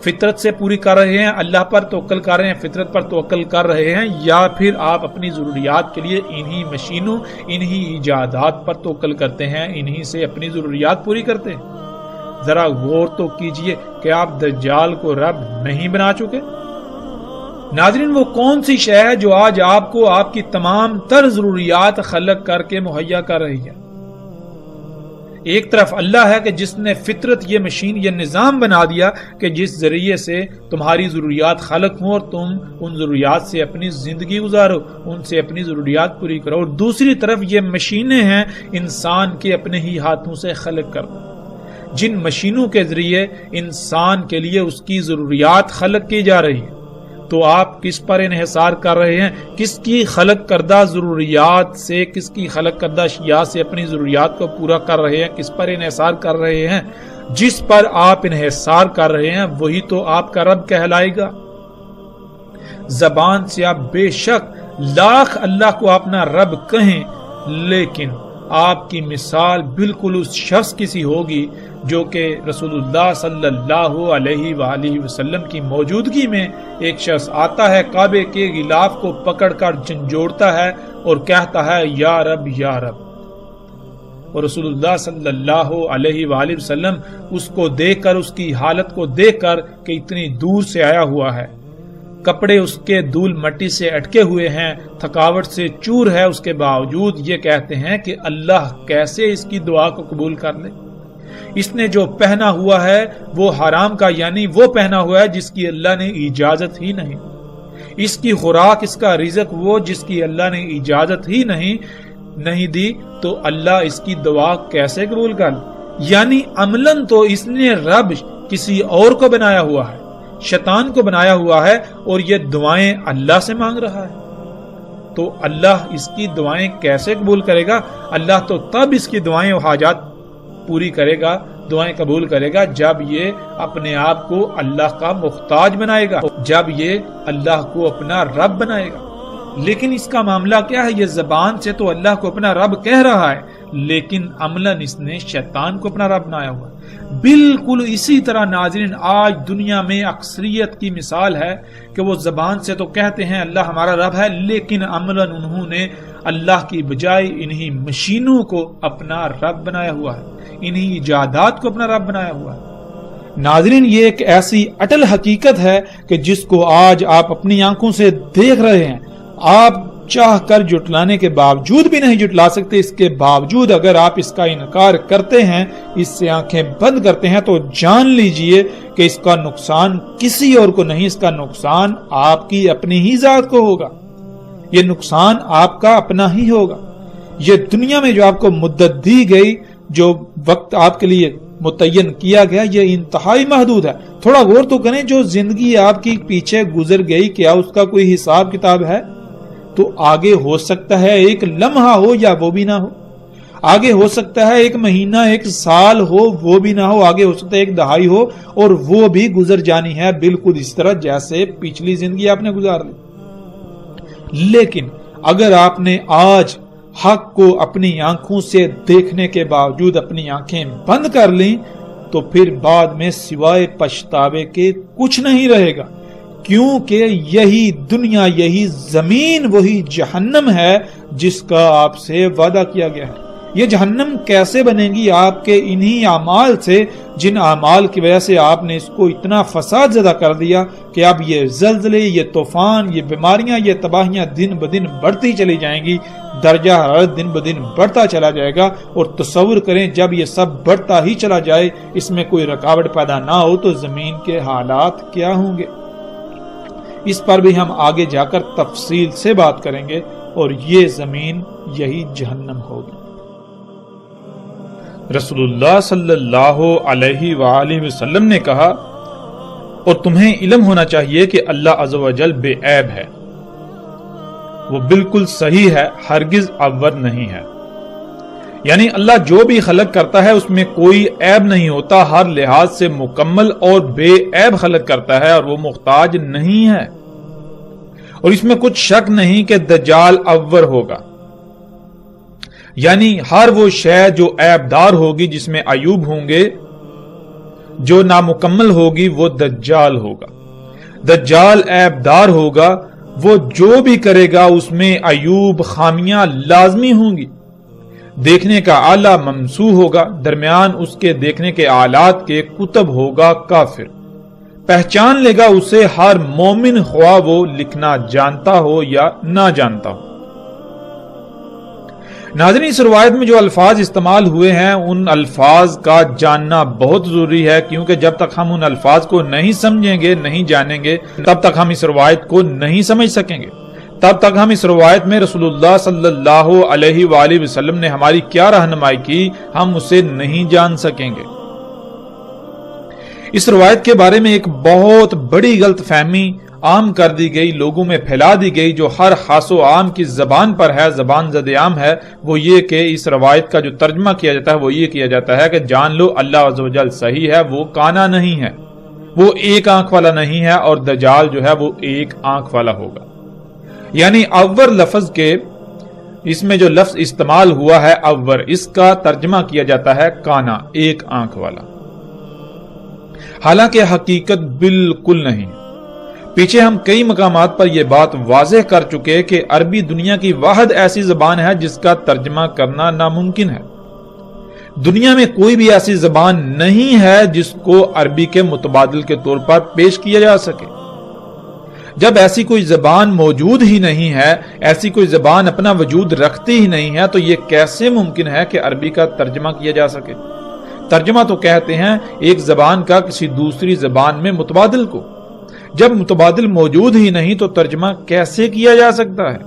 فطرت سے پوری کر رہے ہیں، اللہ پر توکل کر رہے ہیں، فطرت پر توکل کر رہے ہیں، یا پھر آپ اپنی ضروریات کے لیے انہی مشینوں، انہی ایجادات پر توکل کرتے ہیں، انہی سے اپنی ضروریات پوری کرتے ہیں؟ ذرا غور تو کیجئے کہ آپ دجال کو رب نہیں بنا چکے۔ ناظرین، وہ کون سی شے ہے جو آج آپ کو آپ کی تمام تر ضروریات خلق کر کے مہیا کر رہی ہے؟ ایک طرف اللہ ہے کہ جس نے فطرت، یہ مشین، یہ نظام بنا دیا کہ جس ذریعے سے تمہاری ضروریات خلق ہوں اور تم ان ضروریات سے اپنی زندگی گزارو، ان سے اپنی ضروریات پوری کرو، اور دوسری طرف یہ مشینیں ہیں انسان کے اپنے ہی ہاتھوں سے خلق کرنا، جن مشینوں کے ذریعے انسان کے لیے اس کی ضروریات خلق کی جا رہی ہیں۔ تو آپ کس پر انحصار کر رہے ہیں؟ کس کی خلق کردہ ضروریات سے، کس کی خلق کردہ اشیاء سے اپنی ضروریات کو پورا کر رہے ہیں؟ کس پر انحصار کر رہے ہیں؟ جس پر آپ انحصار کر رہے ہیں وہی تو آپ کا رب کہلائے گا۔ زبان سے آپ بے شک لاکھ اللہ کو اپنا رب کہیں، لیکن آپ کی مثال بالکل اس شخص کی سی ہوگی جو کہ رسول اللہ صلی اللہ علیہ وآلہ وسلم کی موجودگی میں ایک شخص آتا ہے، کعبے کے غلاف کو پکڑ کر جھنجھوڑتا ہے اور کہتا ہے یا رب یا رب، اور رسول اللہ صلی اللہ علیہ وآلہ وسلم اس کو دیکھ کر، اس کی حالت کو دیکھ کر کہ اتنی دور سے آیا ہوا ہے، کپڑے اس کے دھول مٹی سے اٹکے ہوئے ہیں، تھکاوٹ سے چور ہے، اس کے باوجود یہ کہتے ہیں کہ اللہ کیسے اس کی دعا کو قبول کر لے۔ اس نے جو پہنا ہوا ہے وہ حرام کا، یعنی وہ پہنا ہوا ہے جس کی اللہ نے اجازت ہی نہیں، اس کی خوراک، اس کا رزق وہ جس کی اللہ نے اجازت ہی نہیں دی، تو اللہ اس کی دعا کیسے قبول کر لے؟ یعنی عملاً تو اس نے رب کسی اور کو بنایا ہوا ہے، شیطان کو بنایا ہوا ہے اور یہ دعائیں اللہ سے مانگ رہا ہے، تو اللہ اس کی دعائیں کیسے قبول کرے گا؟ اللہ تو تب اس کی دعائیں و حاجات پوری کرے گا، دعائیں قبول کرے گا جب یہ اپنے آپ کو اللہ کا محتاج بنائے گا، جب یہ اللہ کو اپنا رب بنائے گا۔ لیکن اس کا معاملہ کیا ہے؟ یہ زبان سے تو اللہ کو اپنا رب کہہ رہا ہے، لیکن عملاً اس نے شیطان کو اپنا رب بنایا ہوا ہے۔ بالکل اسی طرح ناظرین آج دنیا میں اکثریت کی مثال ہے کہ وہ زبان سے تو کہتے ہیں اللہ ہمارا رب ہے، لیکن عملاً انہوں نے اللہ کی بجائے انہی مشینوں کو اپنا رب بنایا ہوا ہے، انہی ایجادات کو اپنا رب بنایا ہوا ہے۔ ناظرین یہ ایک ایسی اٹل حقیقت ہے کہ جس کو آج آپ اپنی آنکھوں سے دیکھ رہے ہیں، آپ چاہ کر جٹلانے کے باوجود بھی نہیں جٹلا سکتے۔ اس کے باوجود اگر آپ اس کا انکار کرتے ہیں، اس سے آنکھیں بند کرتے ہیں، تو جان لیجئے کہ اس کا نقصان کسی اور کو نہیں، اس کا نقصان آپ کی اپنی ہی ذات کو ہوگا، یہ نقصان آپ کا اپنا ہی ہوگا۔ یہ دنیا میں جو آپ کو مدت دی گئی، جو وقت آپ کے لیے متعین کیا گیا، یہ انتہائی محدود ہے۔ تھوڑا غور تو کریں، جو زندگی آپ کی پیچھے گزر گئی کیا اس کا کوئی حساب کتاب ہے؟ تو آگے ہو سکتا ہے ایک لمحہ ہو یا وہ بھی نہ ہو، آگے ہو سکتا ہے ایک مہینہ، ایک سال ہو، وہ بھی نہ ہو، آگے ہو سکتا ہے ایک دہائی ہو، اور وہ بھی گزر جانی ہے، بالکل اس طرح جیسے پچھلی زندگی آپ نے گزار لی۔ لیکن اگر آپ نے آج حق کو اپنی آنکھوں سے دیکھنے کے باوجود اپنی آنکھیں بند کر لیں، تو پھر بعد میں سوائے پچھتاوے کے کچھ نہیں رہے گا، کیونکہ یہی دنیا، یہی زمین وہی جہنم ہے جس کا آپ سے وعدہ کیا گیا ہے۔ یہ جہنم کیسے بنے گی؟ آپ کے انہی اعمال سے، جن اعمال کی وجہ سے آپ نے اس کو اتنا فساد زدہ کر دیا کہ اب یہ زلزلے، یہ طوفان، یہ بیماریاں، یہ تباہیاں دن بدن بڑھتی چلی جائیں گی، درجہ حرارت دن بدن بڑھتا چلا جائے گا۔ اور تصور کریں جب یہ سب بڑھتا ہی چلا جائے، اس میں کوئی رکاوٹ پیدا نہ ہو، تو زمین کے حالات کیا ہوں گے؟ اس پر بھی ہم آگے جا کر تفصیل سے بات کریں گے، اور یہ زمین یہی جہنم ہوگی۔ رسول اللہ صلی اللہ علیہ وآلہ وسلم نے کہا، اور تمہیں علم ہونا چاہیے کہ اللہ عز و جل بے عیب ہے، وہ بالکل صحیح ہے، ہرگز عور نہیں ہے۔ یعنی اللہ جو بھی خلق کرتا ہے اس میں کوئی عیب نہیں ہوتا، ہر لحاظ سے مکمل اور بے عیب خلق کرتا ہے، اور وہ محتاج نہیں ہے۔ اور اس میں کچھ شک نہیں کہ دجال عور ہوگا، یعنی ہر وہ شے جو عیب دار ہوگی، جس میں عیوب ہوں گے، جو نامکمل ہوگی، وہ دجال ہوگا۔ دجال عیب دار ہوگا، وہ جو بھی کرے گا اس میں عیوب، خامیاں لازمی ہوں گی۔ دیکھنے کا آلہ ممسوح ہوگا، درمیان اس کے دیکھنے کے آلات کے کتب ہوگا کافر، پہچان لے گا اسے ہر مومن، خواہ وہ لکھنا جانتا ہو یا نہ جانتا ہو۔ ناظرین اس روایت میں جو الفاظ استعمال ہوئے ہیں، ان الفاظ کا جاننا بہت ضروری ہے، کیونکہ جب تک ہم ان الفاظ کو نہیں سمجھیں گے، نہیں جانیں گے، تب تک ہم اس روایت کو نہیں سمجھ سکیں گے، تب تک ہم اس روایت میں رسول اللہ صلی اللہ علیہ وآلہ وسلم نے ہماری کیا رہنمائی کی، ہم اسے نہیں جان سکیں گے۔ اس روایت کے بارے میں ایک بہت بڑی غلط فہمی عام کر دی گئی، لوگوں میں پھیلا دی گئی، جو ہر خاص و عام کی زبان پر ہے، زبان زد عام ہے، وہ یہ کہ اس روایت کا جو ترجمہ کیا جاتا ہے وہ یہ کیا جاتا ہے کہ جان لو اللہ عز و جل صحیح ہے، وہ کانا نہیں ہے، وہ ایک آنکھ والا نہیں ہے، اور دجال جو ہے وہ ایک آنکھ والا ہوگا۔ یعنی عور لفظ کے اس میں جو لفظ استعمال ہوا ہے عور، اس کا ترجمہ کیا جاتا ہے کانا، ایک آنکھ والا، حالانکہ حقیقت بالکل نہیں۔ پیچھے ہم کئی مقامات پر یہ بات واضح کر چکے کہ عربی دنیا کی واحد ایسی زبان ہے جس کا ترجمہ کرنا ناممکن ہے۔ دنیا میں کوئی بھی ایسی زبان نہیں ہے جس کو عربی کے متبادل کے طور پر پیش کیا جا سکے۔ جب ایسی کوئی زبان موجود ہی نہیں ہے، ایسی کوئی زبان اپنا وجود رکھتی ہی نہیں ہے، تو یہ کیسے ممکن ہے کہ عربی کا ترجمہ کیا جا سکے؟ ترجمہ تو کہتے ہیں ایک زبان کا کسی دوسری زبان میں متبادل کو۔ جب متبادل موجود ہی نہیں تو ترجمہ کیسے کیا جا سکتا ہے؟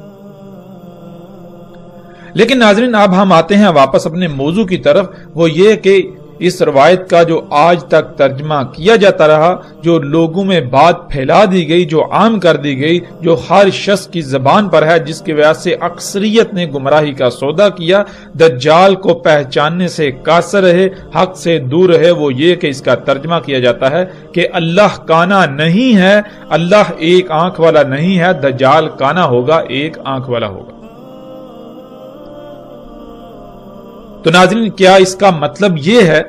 لیکن ناظرین اب ہم آتے ہیں واپس اپنے موضوع کی طرف، وہ یہ کہ اس روایت کا جو آج تک ترجمہ کیا جاتا رہا، جو لوگوں میں بات پھیلا دی گئی، جو عام کر دی گئی، جو ہر شخص کی زبان پر ہے، جس کی وجہ سے اکثریت نے گمراہی کا سودا کیا، دجال کو پہچاننے سے قاصر رہے، حق سے دور رہے، وہ یہ کہ اس کا ترجمہ کیا جاتا ہے کہ اللہ کانا نہیں ہے، اللہ ایک آنکھ والا نہیں ہے، دجال کانا ہوگا، ایک آنکھ والا ہوگا۔ تو ناظرین، کیا اس کا مطلب یہ ہے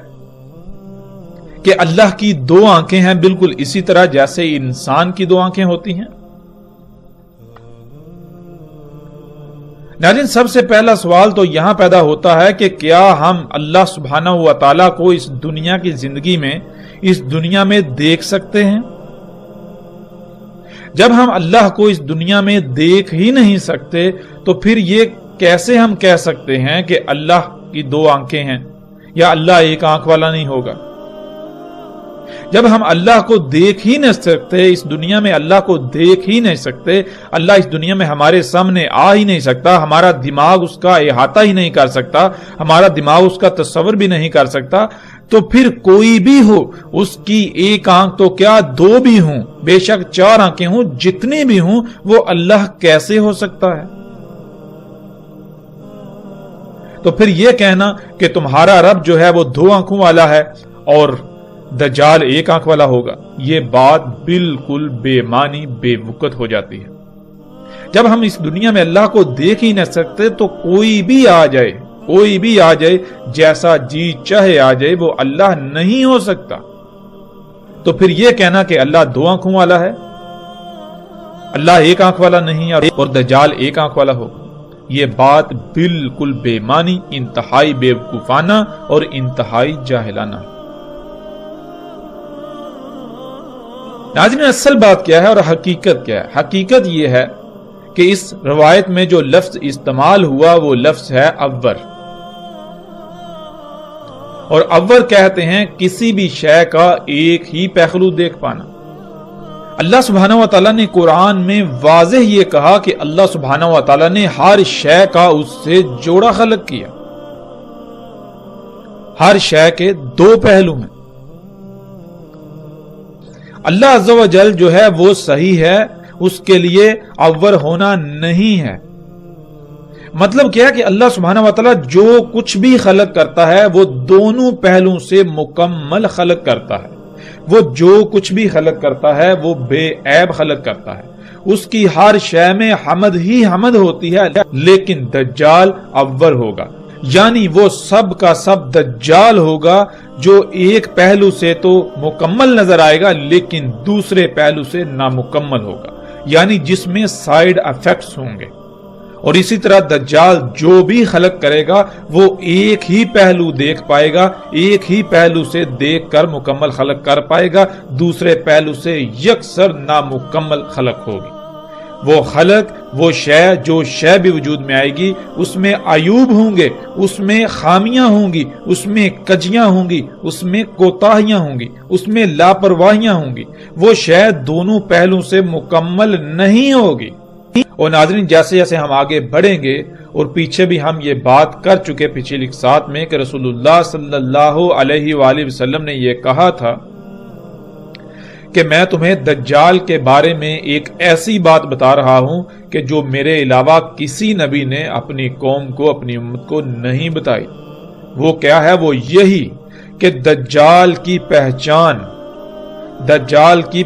کہ اللہ کی دو آنکھیں ہیں، بالکل اسی طرح جیسے انسان کی دو آنکھیں ہوتی ہیں؟ ناظرین، سب سے پہلا سوال تو یہاں پیدا ہوتا ہے کہ کیا ہم اللہ سبحانہ و تعالیٰ کو اس دنیا کی زندگی میں، اس دنیا میں دیکھ سکتے ہیں؟ جب ہم اللہ کو اس دنیا میں دیکھ ہی نہیں سکتے تو پھر یہ کیسے ہم کہہ سکتے ہیں کہ اللہ کی دو آنکھیں ہیں یا اللہ ایک آنکھ والا نہیں ہوگا؟ جب ہم اللہ کو دیکھ ہی نہیں سکتے، اس دنیا میں اللہ کو دیکھ ہی نہیں سکتے، اللہ اس دنیا میں ہمارے سامنے آ ہی نہیں سکتا، ہمارا دماغ اس کا احاطہ ہی نہیں کر سکتا، ہمارا دماغ اس کا تصور بھی نہیں کر سکتا، تو پھر کوئی بھی ہو، اس کی ایک آنکھ تو کیا دو بھی ہوں، بے شک چار آنکھیں ہوں، جتنی بھی ہوں، وہ اللہ کیسے ہو سکتا ہے؟ تو پھر یہ کہنا کہ تمہارا رب جو ہے وہ دو آنکھوں والا ہے اور دجال ایک آنکھ والا ہوگا، یہ بات بالکل بے معنی، بے وقت ہو جاتی ہے۔ جب ہم اس دنیا میں اللہ کو دیکھ ہی نہ سکتے تو کوئی بھی آ جائے، کوئی بھی آ جائے، جیسا جی چاہے آ جائے، وہ اللہ نہیں ہو سکتا۔ تو پھر یہ کہنا کہ اللہ دو آنکھوں والا ہے، اللہ ایک آنکھ والا نہیں اور دجال ایک آنکھ والا ہوگا، یہ بات بالکل بے معنی، انتہائی بے وقوفانہ اور انتہائی جاہلانہ۔ ناظرین، اصل بات کیا ہے اور حقیقت کیا ہے؟ حقیقت یہ ہے کہ اس روایت میں جو لفظ استعمال ہوا وہ لفظ ہے عور، اور عور کہتے ہیں کسی بھی شے کا ایک ہی پہلو دیکھ پانا۔ اللہ سبحانہ و تعالیٰ نے قرآن میں واضح یہ کہا کہ اللہ سبحانہ و تعالیٰ نے ہر شے کا اس سے جوڑا خلق کیا، ہر شے کے دو پہلو ہیں۔ اللہ عز و جل جو ہے وہ صحیح ہے، اس کے لیے عور ہونا نہیں ہے۔ مطلب کیا ہے کہ اللہ سبحانہ و تعالیٰ جو کچھ بھی خلق کرتا ہے وہ دونوں پہلوں سے مکمل خلق کرتا ہے، وہ جو کچھ بھی خلق کرتا ہے وہ بے عیب خلق کرتا ہے، اس کی ہر شے میں حمد ہی حمد ہوتی ہے، لیکن دجال عور ہوگا، یعنی وہ سب کا سب دجال ہوگا جو ایک پہلو سے تو مکمل نظر آئے گا لیکن دوسرے پہلو سے نامکمل ہوگا، یعنی جس میں سائیڈ ایفیکٹس ہوں گے۔ اور اسی طرح دجال جو بھی خلق کرے گا وہ ایک ہی پہلو دیکھ پائے گا، ایک ہی پہلو سے دیکھ کر مکمل خلق کر پائے گا، دوسرے پہلو سے یکسر نامکمل خلق ہوگی۔ وہ خلق، وہ شے، جو شے بھی وجود میں آئے گی اس میں عیوب ہوں گے، اس میں خامیاں ہوں گی، اس میں کجیاں ہوں گی، اس میں کوتاہیاں ہوں گی، اس میں لاپرواہیاں ہوں گی، وہ شے دونوں پہلوں سے مکمل نہیں ہوگی۔ اور ناظرین، جیسے جیسے ہم آگے بڑھیں گے، اور پیچھے بھی ہم یہ بات کر چکے پچھلی اقساط میں کہ رسول اللہ صلی اللہ علیہ وآلہ وسلم نے یہ کہا تھا کہ میں تمہیں دجال کے بارے میں ایک ایسی بات بتا رہا ہوں کہ جو میرے علاوہ کسی نبی نے اپنی قوم کو، اپنی امت کو نہیں بتائی۔ وہ کیا ہے؟ وہ یہی کہ دجال کی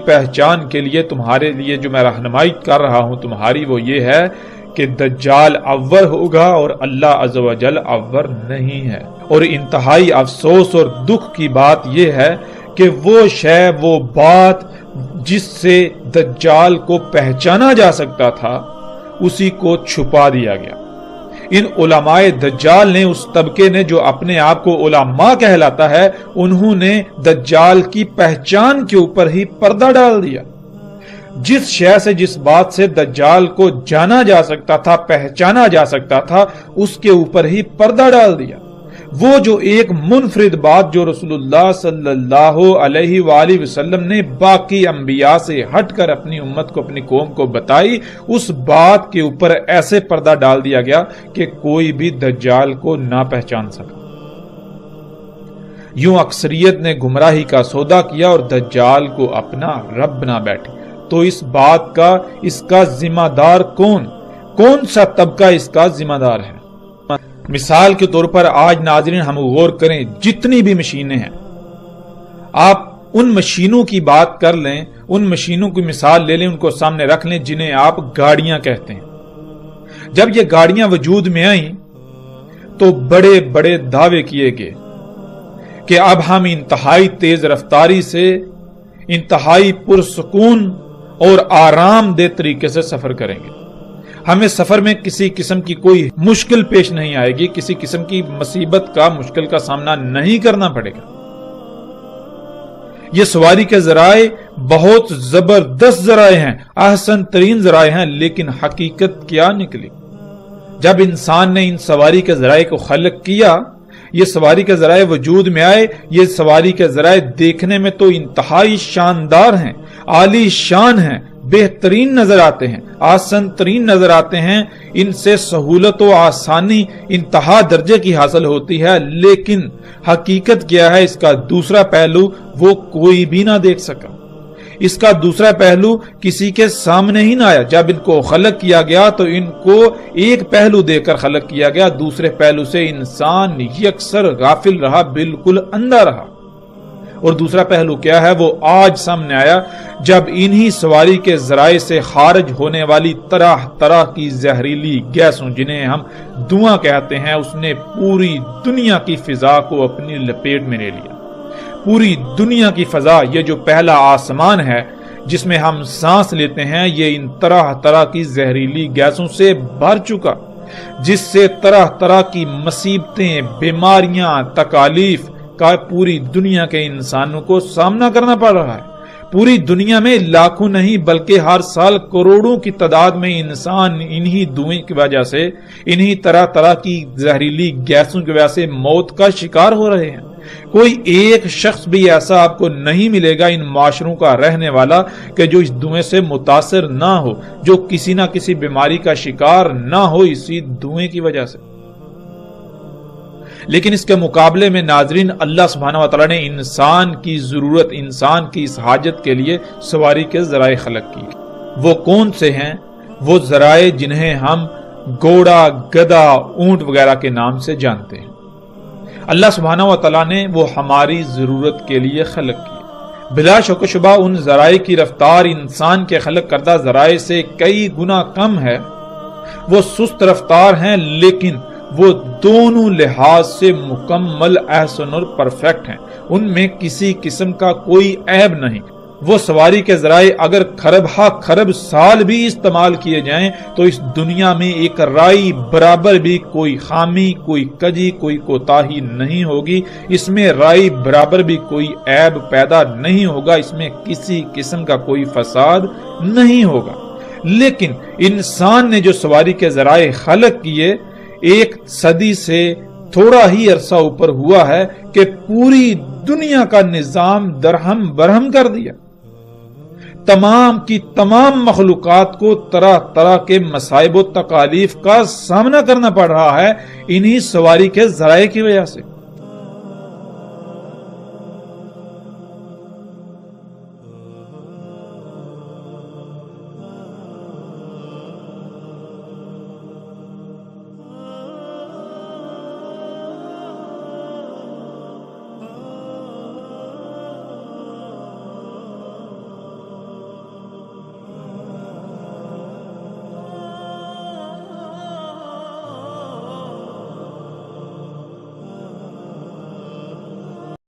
پہچان کے لیے تمہارے لیے جو میں رہنمائی کر رہا ہوں تمہاری، وہ یہ ہے کہ دجال عور ہوگا اور اللہ عز و جل عور نہیں ہے۔ اور انتہائی افسوس اور دکھ کی بات یہ ہے کہ وہ شے، وہ بات جس سے دجال کو پہچانا جا سکتا تھا، اسی کو چھپا دیا گیا۔ ان علماء دجال نے، اس طبقے نے جو اپنے آپ کو علماء کہلاتا ہے، انہوں نے دجال کی پہچان کے اوپر ہی پردہ ڈال دیا۔ جس شے سے، جس بات سے دجال کو جانا جا سکتا تھا، پہچانا جا سکتا تھا، اس کے اوپر ہی پردہ ڈال دیا۔ وہ جو ایک منفرد بات جو رسول اللہ صلی اللہ علیہ وآلہ وسلم نے باقی انبیاء سے ہٹ کر اپنی امت کو، اپنی قوم کو بتائی، اس بات کے اوپر ایسے پردہ ڈال دیا گیا کہ کوئی بھی دجال کو نہ پہچان سکا۔ یوں اکثریت نے گمراہی کا سودا کیا اور دجال کو اپنا رب بنا بیٹھی۔ تو اس بات کا اس کا ذمہ دار کون سا طبقہ اس کا ذمہ دار ہے؟ مثال کے طور پر آج ناظرین ہم غور کریں، جتنی بھی مشینیں ہیں، آپ ان مشینوں کی بات کر لیں، ان مشینوں کی مثال لے لیں، ان کو سامنے رکھ لیں جنہیں آپ گاڑیاں کہتے ہیں۔ جب یہ گاڑیاں وجود میں آئیں تو بڑے بڑے دعوے کیے گئے کہ اب ہم انتہائی تیز رفتاری سے انتہائی پرسکون اور آرام دہ طریقے سے سفر کریں گے، ہمیں سفر میں کسی قسم کی کوئی مشکل پیش نہیں آئے گی، کسی قسم کی مصیبت کا مشکل کا سامنا نہیں کرنا پڑے گا۔ یہ سواری کے ذرائع بہت زبردست ذرائع ہیں، احسن ترین ذرائع ہیں، لیکن حقیقت کیا نکلی؟ جب انسان نے ان سواری کے ذرائع کو خلق کیا، یہ سواری کے ذرائع وجود میں آئے، یہ سواری کے ذرائع دیکھنے میں تو انتہائی شاندار ہیں، عالی شان ہیں، بہترین نظر آتے ہیں، آسان ترین نظر آتے ہیں، ان سے سہولت و آسانی انتہا درجے کی حاصل ہوتی ہے، لیکن حقیقت کیا ہے؟ اس کا دوسرا پہلو وہ کوئی بھی نہ دیکھ سکا، اس کا دوسرا پہلو کسی کے سامنے ہی نہ آیا۔ جب ان کو خلق کیا گیا تو ان کو ایک پہلو دے کر خلق کیا گیا، دوسرے پہلو سے انسان یکسر غافل رہا، بالکل اندھا رہا۔ اور دوسرا پہلو کیا ہے؟ وہ آج سامنے آیا جب انہی سواری کے ذرائع سے خارج ہونے والی طرح طرح کی زہریلی گیسوں، جنہیں ہم دھواں کہتے ہیں، اس نے پوری دنیا کی فضا کو اپنی لپیٹ میں لے لیا۔ پوری دنیا کی فضا، یہ جو پہلا آسمان ہے جس میں ہم سانس لیتے ہیں، یہ ان طرح طرح کی زہریلی گیسوں سے بھر چکا، جس سے طرح طرح کی مصیبتیں، بیماریاں، تکالیف کا پوری دنیا کے انسانوں کو سامنا کرنا پڑ رہا ہے۔ پوری دنیا میں لاکھوں نہیں بلکہ ہر سال کروڑوں کی تعداد میں انسان انہی دھوئیں کی وجہ سے، انہی طرح طرح کی زہریلی گیسوں کی وجہ سے موت کا شکار ہو رہے ہیں۔ کوئی ایک شخص بھی ایسا آپ کو نہیں ملے گا ان معاشروں کا رہنے والا کہ جو اس دھوئیں سے متاثر نہ ہو، جو کسی نہ کسی بیماری کا شکار نہ ہو اسی دھوئیں کی وجہ سے۔ لیکن اس کے مقابلے میں ناظرین، اللہ سبحانہ وتعالی نے انسان کی ضرورت، انسان کی اس حاجت کے لیے سواری کے ذرائع خلق کی۔ وہ کون سے ہیں؟ وہ ذرائع جنہیں ہم گھوڑا، گدھا، اونٹ وغیرہ کے نام سے جانتے ہیں۔ اللہ سبحانہ وتعالی نے وہ ہماری ضرورت کے لیے خلق کی۔ بلا شک و شبہ ان ذرائع کی رفتار انسان کے خلق کردہ ذرائع سے کئی گنا کم ہے، وہ سست رفتار ہیں، لیکن وہ دونوں لحاظ سے مکمل، احسن اور پرفیکٹ ہیں، ان میں کسی قسم کا کوئی عیب نہیں۔ وہ سواری کے ذرائع اگر خرب سال بھی استعمال کیے جائیں تو اس دنیا میں ایک رائی برابر بھی کوئی خامی، کوئی کجی، کوئی کوتاہی نہیں ہوگی، اس میں رائی برابر بھی کوئی عیب پیدا نہیں ہوگا، اس میں کسی قسم کا کوئی فساد نہیں ہوگا۔ لیکن انسان نے جو سواری کے ذرائع خلق کیے، ایک صدی سے تھوڑا ہی عرصہ اوپر ہوا ہے کہ پوری دنیا کا نظام درہم برہم کر دیا۔ تمام کی تمام مخلوقات کو طرح طرح کے مصائب و تکالیف کا سامنا کرنا پڑ رہا ہے انہی سواری کے ذرائع کی وجہ سے۔